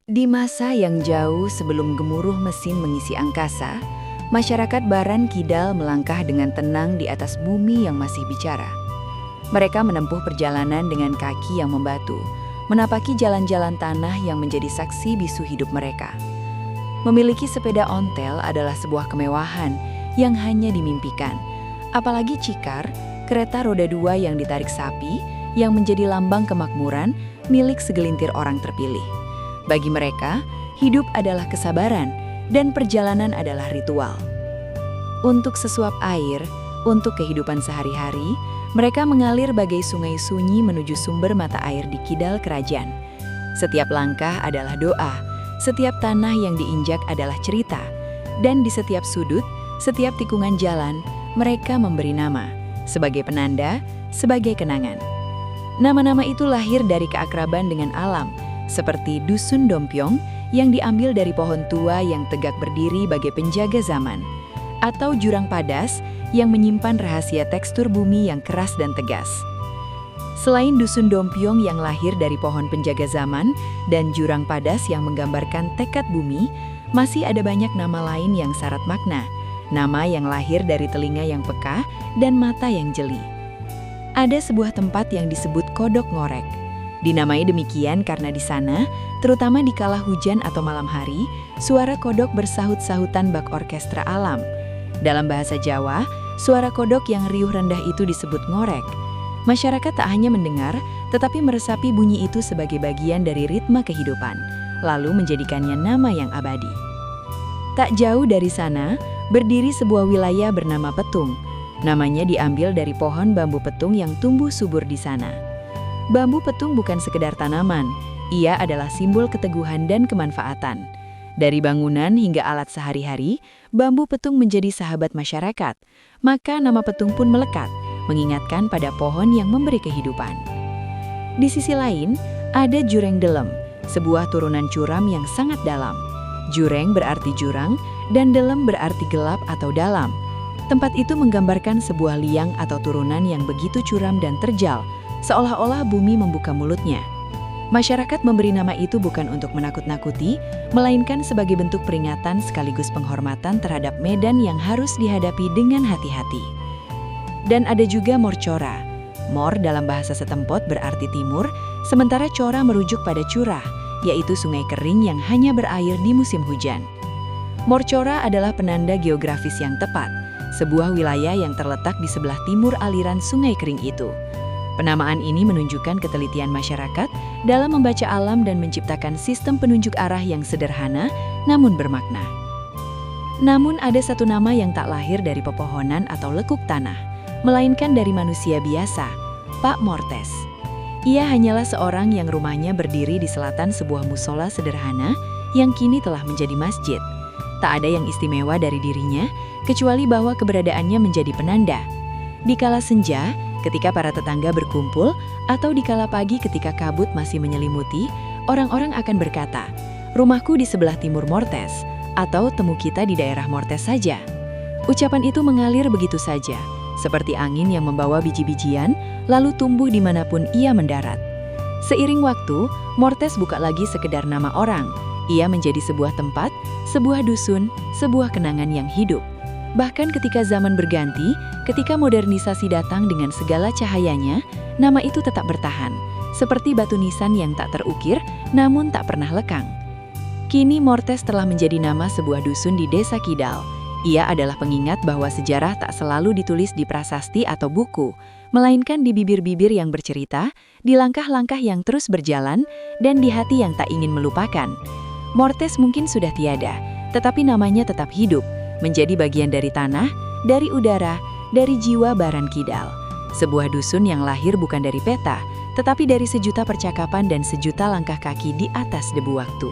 Di masa yang jauh sebelum gemuruh mesin mengisi angkasa, masyarakat Baran Kidal melangkah dengan tenang di atas bumi yang masih bicara. Mereka menempuh perjalanan dengan kaki yang membatu, menapaki jalan-jalan tanah yang menjadi saksi bisu hidup mereka. Memiliki sepeda ontel adalah sebuah kemewahan yang hanya dimimpikan, apalagi Cikar, kereta roda dua yang ditarik sapi, yang menjadi lambang kemakmuran milik segelintir orang terpilih. Bagi mereka, hidup adalah kesabaran dan perjalanan adalah ritual. Untuk sesuap air, untuk kehidupan sehari-hari, mereka mengalir bagai sungai sunyi menuju sumber mata air di Kidal Kerajaan. Setiap langkah adalah doa, setiap tanah yang diinjak adalah cerita, dan di setiap sudut, setiap tikungan jalan, mereka memberi nama, sebagai penanda, sebagai kenangan. Nama-nama itu lahir dari keakraban dengan alam, seperti Dusun Dompiong yang diambil dari pohon tua yang tegak berdiri bagai penjaga zaman, atau Jurang Padas yang menyimpan rahasia tekstur bumi yang keras dan tegas. Selain Dusun Dompiong yang lahir dari pohon penjaga zaman dan Jurang Padas yang menggambarkan tekad bumi, masih ada banyak nama lain yang syarat makna, nama yang lahir dari telinga yang peka dan mata yang jeli. Ada sebuah tempat yang disebut Kodok Ngorek. Dinamai demikian karena di sana, terutama di kala hujan atau malam hari, suara kodok bersahut-sahutan bak orkestra alam. Dalam bahasa Jawa, suara kodok yang riuh rendah itu disebut ngorek. Masyarakat tak hanya mendengar, tetapi meresapi bunyi itu sebagai bagian dari ritme kehidupan, lalu menjadikannya nama yang abadi. Tak jauh dari sana, berdiri sebuah wilayah bernama Petung. Namanya diambil dari pohon bambu petung yang tumbuh subur di sana. Bambu petung bukan sekedar tanaman, ia adalah simbol keteguhan dan kemanfaatan. Dari bangunan hingga alat sehari-hari, bambu petung menjadi sahabat masyarakat, maka nama petung pun melekat, mengingatkan pada pohon yang memberi kehidupan. Di sisi lain, ada Jureng Delem, sebuah turunan curam yang sangat dalam. Jureng berarti jurang, dan delem berarti gelap atau dalam. Tempat itu menggambarkan sebuah liang atau turunan yang begitu curam dan terjal, seolah-olah bumi membuka mulutnya. Masyarakat memberi nama itu bukan untuk menakut-nakuti, melainkan sebagai bentuk peringatan sekaligus penghormatan terhadap medan yang harus dihadapi dengan hati-hati. Dan ada juga Mor Cora. Mor dalam bahasa setempot berarti timur, sementara Cora merujuk pada curah, yaitu sungai kering yang hanya berair di musim hujan. Mor Cora adalah penanda geografis yang tepat, sebuah wilayah yang terletak di sebelah timur aliran sungai kering itu. Penamaan ini menunjukkan ketelitian masyarakat dalam membaca alam dan menciptakan sistem penunjuk arah yang sederhana namun bermakna. Namun ada satu nama yang tak lahir dari pepohonan atau lekuk tanah, melainkan dari manusia biasa, Pak Mortes. Ia hanyalah seorang yang rumahnya berdiri di selatan sebuah musola sederhana yang kini telah menjadi masjid. Tak ada yang istimewa dari dirinya, kecuali bahwa keberadaannya menjadi penanda. Di kala senja, ketika para tetangga berkumpul, atau di kala pagi ketika kabut masih menyelimuti, orang-orang akan berkata, "Rumahku di sebelah timur Mortes," atau "Temu kita di daerah Mortes saja." Ucapan itu mengalir begitu saja, seperti angin yang membawa biji-bijian, lalu tumbuh dimanapun ia mendarat. Seiring waktu, Mortes bukan lagi sekedar nama orang. Ia menjadi sebuah tempat, sebuah dusun, sebuah kenangan yang hidup. Bahkan ketika zaman berganti, ketika modernisasi datang dengan segala cahayanya, nama itu tetap bertahan, seperti batu nisan yang tak terukir, namun tak pernah lekang. Kini Mortes telah menjadi nama sebuah dusun di Desa Kidal. Ia adalah pengingat bahwa sejarah tak selalu ditulis di prasasti atau buku, melainkan di bibir-bibir yang bercerita, di langkah-langkah yang terus berjalan, dan di hati yang tak ingin melupakan. Mortes mungkin sudah tiada, tetapi namanya tetap hidup, menjadi bagian dari tanah, dari udara, dari jiwa Baran Kidal. Sebuah dusun yang lahir bukan dari peta, tetapi dari sejuta percakapan dan sejuta langkah kaki di atas debu waktu.